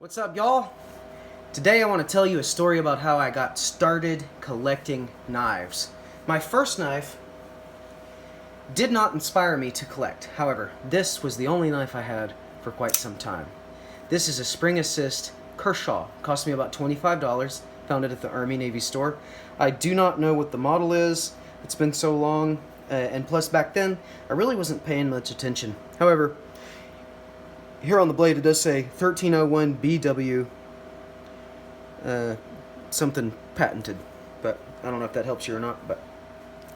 What's up, y'all? Today I want to tell you a story about how I got started collecting knives. My first knife did not inspire me to collect. However, this was the only knife I had for quite some time. This is a spring assist Kershaw. Cost me about $25. Found it at the Army Navy store. I do not know what the model is. It's been so long, and plus back then I really wasn't paying much attention. However, here on the blade it does say 1301 BW something patented, but I don't know if that helps you or not, but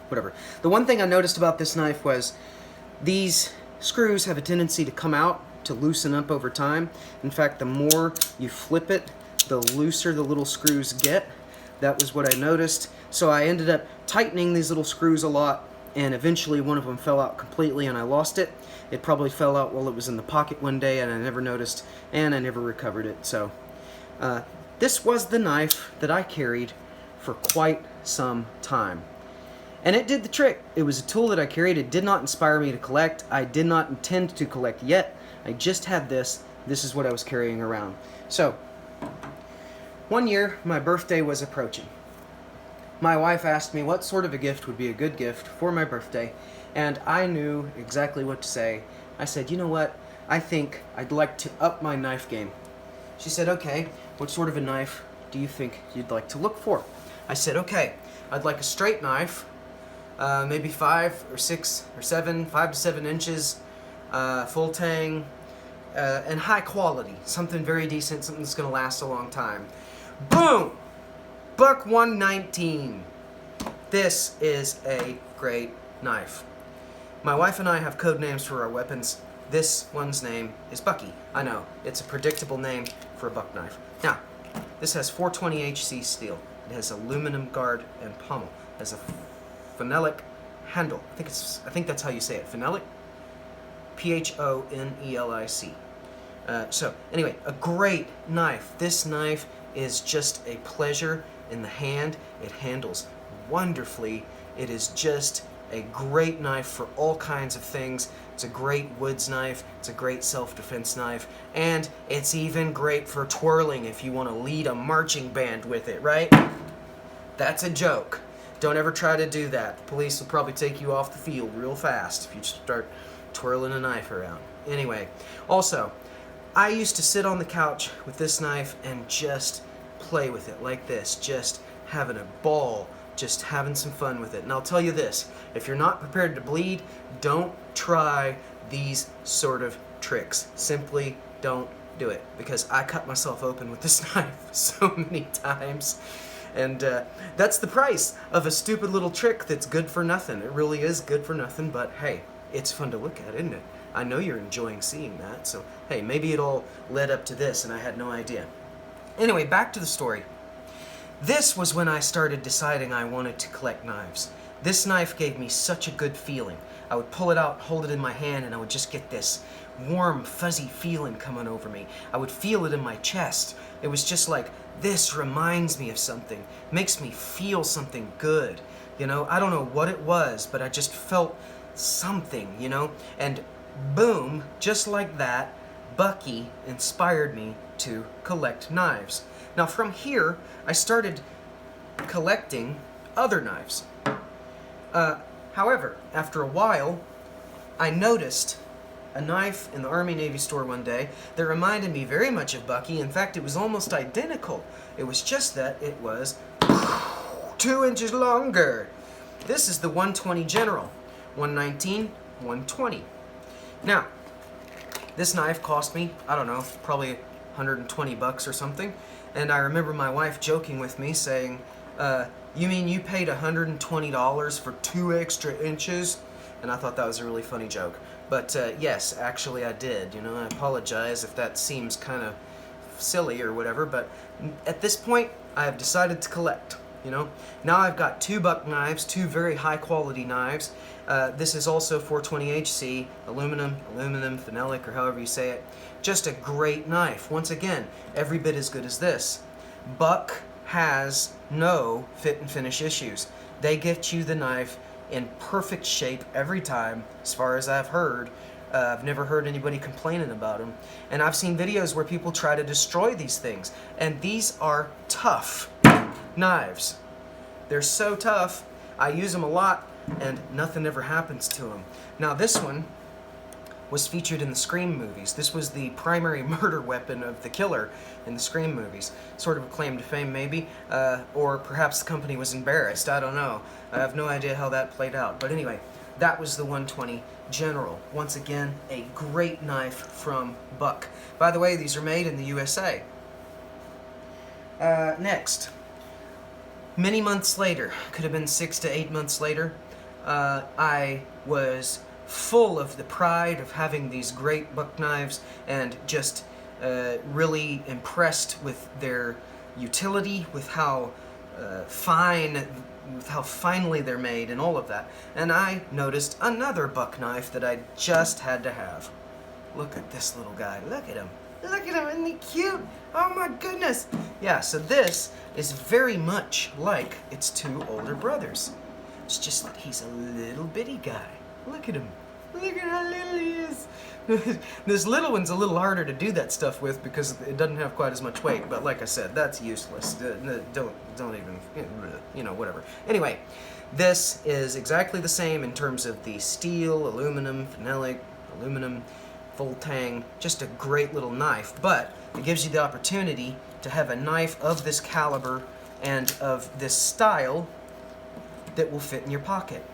whatever. The one thing I noticed about this knife was these screws have a tendency to come out, to loosen up over time. In fact, the more you flip it, the looser the little screws get. That was what I noticed. So I ended up tightening these little screws a lot, and eventually one of them fell out completely and I lost it. It probably fell out while it was in the pocket one day and I never noticed, and I never recovered it. So this was the knife that I carried for quite some time. And it did the trick. It was a tool that I carried. It did not inspire me to collect. I did not intend to collect yet. I just had this. This is what I was carrying around. So, one year, my birthday was approaching. My wife asked me what sort of a gift would be a good gift for my birthday, and I knew exactly what to say. I said, you know what? I think I'd like to up my knife game. She said, okay, what sort of a knife do you think you'd like to look for? I said, okay, I'd like a straight knife, maybe 5 or 6 or 7, 5 to 7 inches, full tang, and high quality. Something very decent, something that's going to last a long time. Boom! Buck 119. This is a great knife. My wife and I have code names for our weapons. This one's name is Bucky. I know, it's a predictable name for a buck knife. Now, this has 420HC steel. It has aluminum guard and pommel. It has a phenolic handle. I think that's how you say it. Phenolic? Phonelic. So, anyway, a great knife. This knife is just a pleasure in the hand. It handles wonderfully. It is just a great knife for all kinds of things. It's a great woods knife. It's a great self-defense knife. And it's even great for twirling if you want to lead a marching band with it, right? That's a joke. Don't ever try to do that. The police will probably take you off the field real fast if you start twirling a knife around. Anyway, also, I used to sit on the couch with this knife and just play with it like this, just having a ball, just having some fun with it. And I'll tell you this, if you're not prepared to bleed, don't try these sort of tricks. Simply don't do it, because I cut myself open with this knife so many times. And that's the price of a stupid little trick that's good for nothing. It really is good for nothing, but hey, it's fun to look at, isn't it? I know you're enjoying seeing that, so hey, maybe it all led up to this and I had no idea. Anyway, back to the story. This was when I started deciding I wanted to collect knives. This knife gave me such a good feeling. I would pull it out, hold it in my hand, and I would just get this warm, fuzzy feeling coming over me. I would feel it in my chest. It was just like, this reminds me of something, makes me feel something good. You know, I don't know what it was, but I just felt something, you know? And boom, just like that, Bucky inspired me to collect knives. Now from here, I started collecting other knives. However, after a while, I noticed a knife in the Army Navy store one day that reminded me very much of Bucky. In fact, it was almost identical. It was just that it was 2 inches longer. This is the 120 General. 119, 120. Now, this knife cost me, I don't know, probably 120 bucks or something. And I remember my wife joking with me saying, you mean you paid $120 for 2 extra inches? And I thought that was a really funny joke. But yes, actually I did. You know, I apologize if that seems kind of silly or whatever, but at this point, I have decided to collect. You know, now I've got 2 buck knives, 2 very high quality knives. This is also 420HC, aluminum, phenolic, or however you say it. Just a great knife. Once again, every bit as good as this. Buck has no fit and finish issues. They get you the knife in perfect shape every time, as far as I've heard. I've never heard anybody complaining about them. And I've seen videos where people try to destroy these things. And these are tough knives. They're so tough. I use them a lot, and nothing ever happens to them. Now this one was featured in the Scream movies. This was the primary murder weapon of the killer in the Scream movies. Sort of a claim to fame, maybe. Or perhaps the company was embarrassed. I don't know. I have no idea how that played out. But anyway, that was the 120 General. Once again, a great knife from Buck. By the way, these are made in the USA. Next. Many months later, could have been 6 to 8 months later, I was full of the pride of having these great Buck knives and just really impressed with their utility, with how finely they're made and all of that. And I noticed another Buck knife that I just had to have. Look at this little guy. Look at him. Look at him. Isn't he cute? Oh my goodness. Yeah, so this is very much like its two older brothers. It's just like he's a little bitty guy. Look at him. Look at how little he is. This little one's a little harder to do that stuff with because it doesn't have quite as much weight. But like I said, that's useless. Don't even, whatever. Anyway, this is exactly the same in terms of the steel, aluminum, phenolic, aluminum, full tang. Just a great little knife. But it gives you the opportunity to have a knife of this caliber and of this style that will fit in your pocket.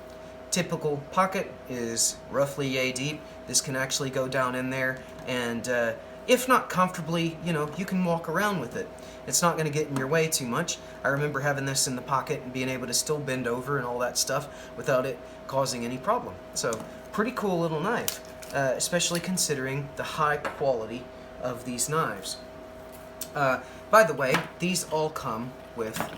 Typical pocket is roughly yay deep. This can actually go down in there, and if not comfortably, you can walk around with it. It's not going to get in your way too much. I remember having this in the pocket and being able to still bend over and all that stuff without it causing any problem. So, pretty cool little knife, especially considering the high quality of these knives. By the way, these all come with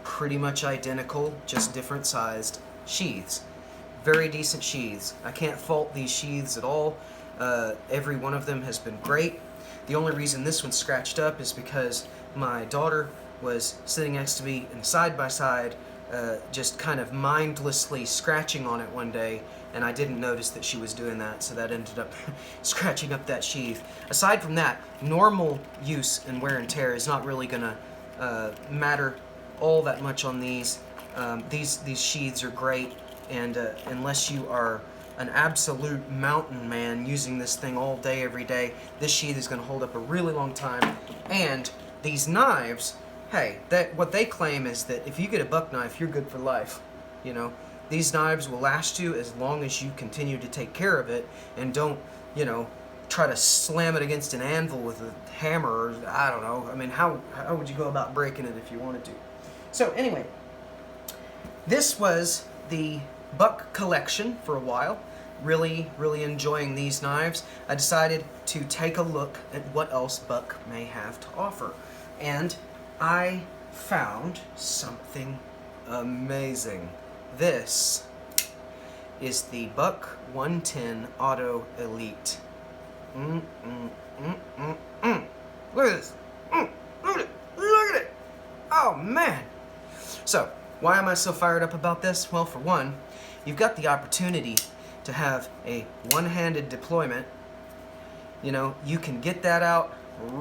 pretty much identical, just different sized sheaths. Very decent sheaths. I can't fault these sheaths at all. Every one of them has been great. The only reason this one's scratched up is because my daughter was sitting next to me in side by side, just kind of mindlessly scratching on it one day, and I didn't notice that she was doing that, so that ended up scratching up that sheath. Aside from that, normal use and wear and tear is not really going to matter all that much on these. These sheaths are great. And unless you are an absolute mountain man using this thing all day, every day, this sheath is going to hold up a really long time. And these knives, hey, what they claim is that if you get a Buck knife, you're good for life. These knives will last you as long as you continue to take care of it and don't, try to slam it against an anvil with a hammer or, I don't know. I mean, how would you go about breaking it if you wanted to? So anyway, this was the Buck collection for a while. Really, really enjoying these knives. I decided to take a look at what else Buck may have to offer. And I found something amazing. This is the Buck 110 Auto Elite. Look at this. Look at it. Look at it. Oh, man. So, why am I so fired up about this? Well, for one, you've got the opportunity to have a one-handed deployment. You can get that out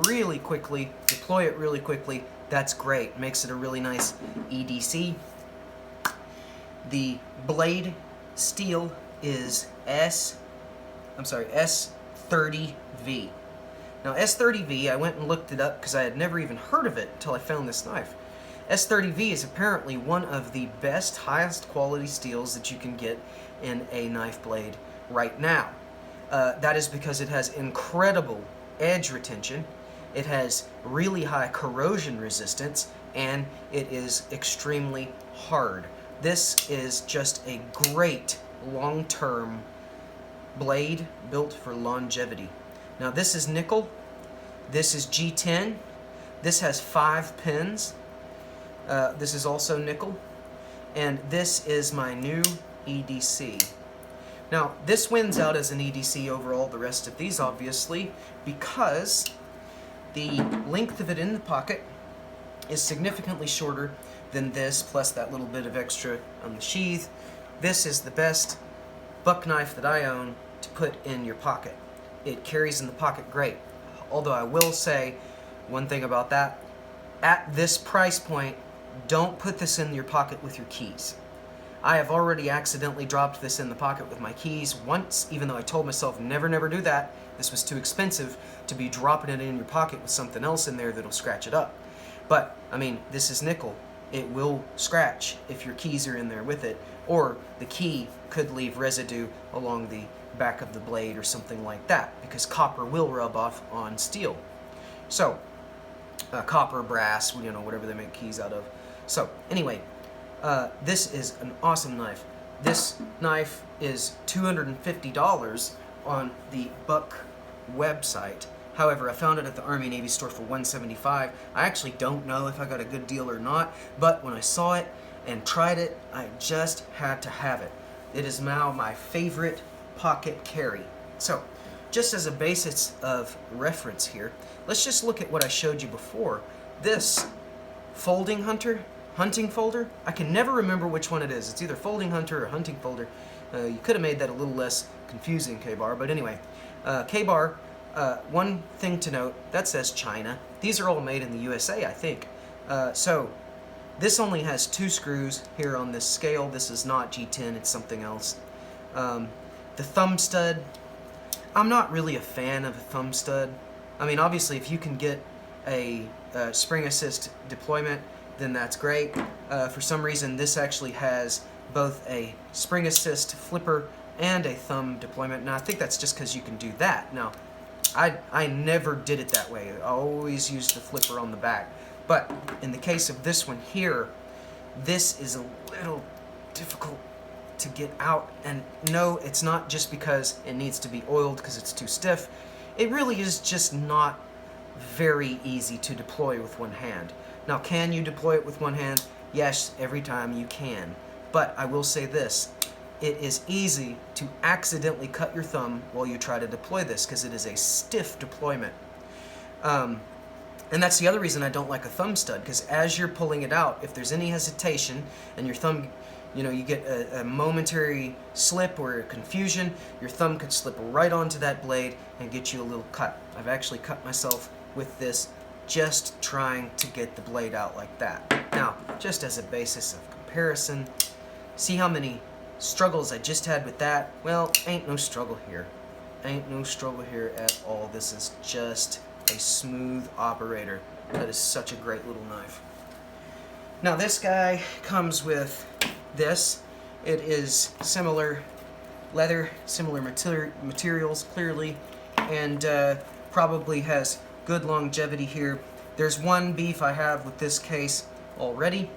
really quickly, deploy it really quickly. That's great. Makes it a really nice EDC. The blade steel is S30V. Now, S30V, I went and looked it up because I had never even heard of it until I found this knife. S30V is apparently one of the best, highest quality steels that you can get in a knife blade right now. That is because it has incredible edge retention, it has really high corrosion resistance, and it is extremely hard. This is just a great long-term blade built for longevity. Now this is nickel, this is G10, this has 5 pins. This is also nickel, and this is my new EDC. Now, this wins out as an EDC over all the rest of these, obviously, because the length of it in the pocket is significantly shorter than this, plus that little bit of extra on the sheath. This is the best Buck knife that I own to put in your pocket. It carries in the pocket great. Although I will say one thing about that, at this price point, don't put this in your pocket with your keys. I have already accidentally dropped this in the pocket with my keys once, even though I told myself never do that. This was too expensive to be dropping it in your pocket with something else in there that'll scratch it up. But, I mean, this is nickel. It will scratch if your keys are in there with it, or the key could leave residue along the back of the blade or something like that, because copper will rub off on steel. So, copper, brass, whatever they make keys out of. So, anyway, this is an awesome knife. This knife is $250 on the Buck website. However, I found it at the Army Navy store for $175. I actually don't know if I got a good deal or not, but when I saw it and tried it, I just had to have it. It is now my favorite pocket carry. So, just as a basis of reference here, let's just look at what I showed you before. This folding hunting folder, I can never remember which one it is. It's either folding hunter or hunting folder. You could have made that a little less confusing, K-Bar, but anyway. K-Bar, one thing to note, that says China. These are all made in the USA, I think. So, this only has 2 screws here on this scale. This is not G10, it's something else. The thumb stud, I'm not really a fan of a thumb stud. I mean, obviously, if you can get a spring assist deployment, then that's great. For some reason, this actually has both a spring assist flipper and a thumb deployment. Now, I think that's just because you can do that. Now, I never did it that way. I always used the flipper on the back. But in the case of this one here, this is a little difficult to get out. And no, it's not just because it needs to be oiled because it's too stiff. It really is just not very easy to deploy with one hand. Now, can you deploy it with one hand? Yes, every time you can. But I will say this, it is easy to accidentally cut your thumb while you try to deploy this because it is a stiff deployment. And that's the other reason I don't like a thumb stud, because as you're pulling it out, if there's any hesitation and your thumb, you get a momentary slip or a confusion, your thumb could slip right onto that blade and get you a little cut. I've actually cut myself with this just trying to get the blade out like that. Now, just as a basis of comparison, see how many struggles I just had with that? Well, ain't no struggle here. Ain't no struggle here at all. This is just a smooth operator. That is such a great little knife. Now, this guy comes with this. It is similar leather, similar materials, clearly, and probably has good longevity here. There's one beef I have with this case already,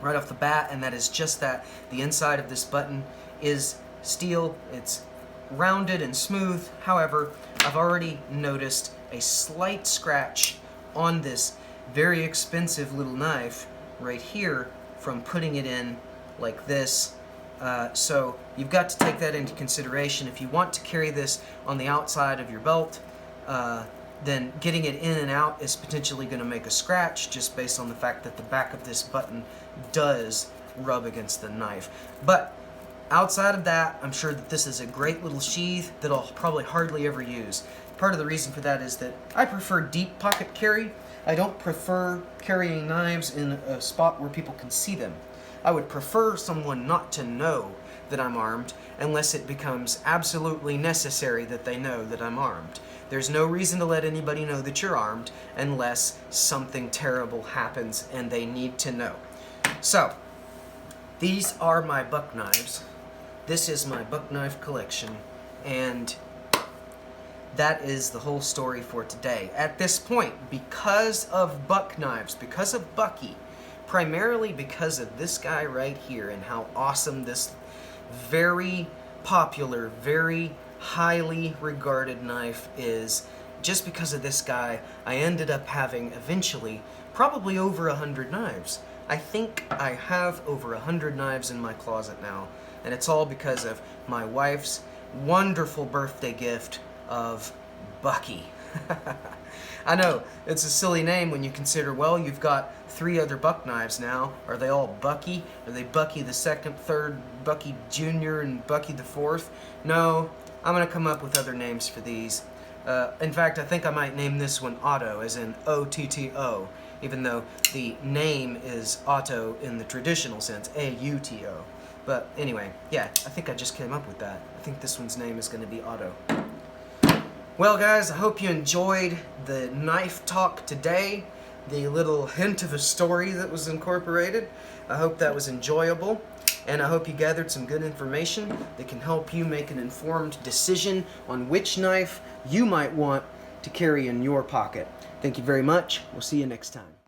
right off the bat, and that is just that. The inside of this button is steel. It's rounded and smooth. However, I've already noticed a slight scratch on this very expensive little knife right here from putting it in like this. So you've got to take that into consideration. If you want to carry this on the outside of your belt, then getting it in and out is potentially going to make a scratch just based on the fact that the back of this button does rub against the knife. But outside of that, I'm sure that this is a great little sheath that I'll probably hardly ever use. Part of the reason for that is that I prefer deep pocket carry. I don't prefer carrying knives in a spot where people can see them. I would prefer someone not to know that I'm armed unless it becomes absolutely necessary that they know that I'm armed. There's no reason to let anybody know that you're armed unless something terrible happens and they need to know. So, these are my buck knives. This is my buck knife collection, and that is the whole story for today. At this point, because of buck knives, because of Bucky, primarily because of this guy right here and how awesome this very popular, very highly regarded knife is, just because of this guy, I ended up having eventually probably over 100 knives. I think I have over 100 knives in my closet now, and it's all because of my wife's wonderful birthday gift of Bucky. I know, it's a silly name when you consider, well, you've got 3 other buck knives now. Are they all Bucky? Are they Bucky the 2nd, 3rd, Bucky Jr., and Bucky the 4th? No, I'm going to come up with other names for these. In fact, I think I might name this one Otto, as in O-T-T-O, even though the name is Otto in the traditional sense, A-U-T-O. But anyway, yeah, I think I just came up with that. I think this one's name is going to be Otto. Well, guys, I hope you enjoyed the knife talk today, the little hint of a story that was incorporated. I hope that was enjoyable, and I hope you gathered some good information that can help you make an informed decision on which knife you might want to carry in your pocket. Thank you very much. We'll see you next time.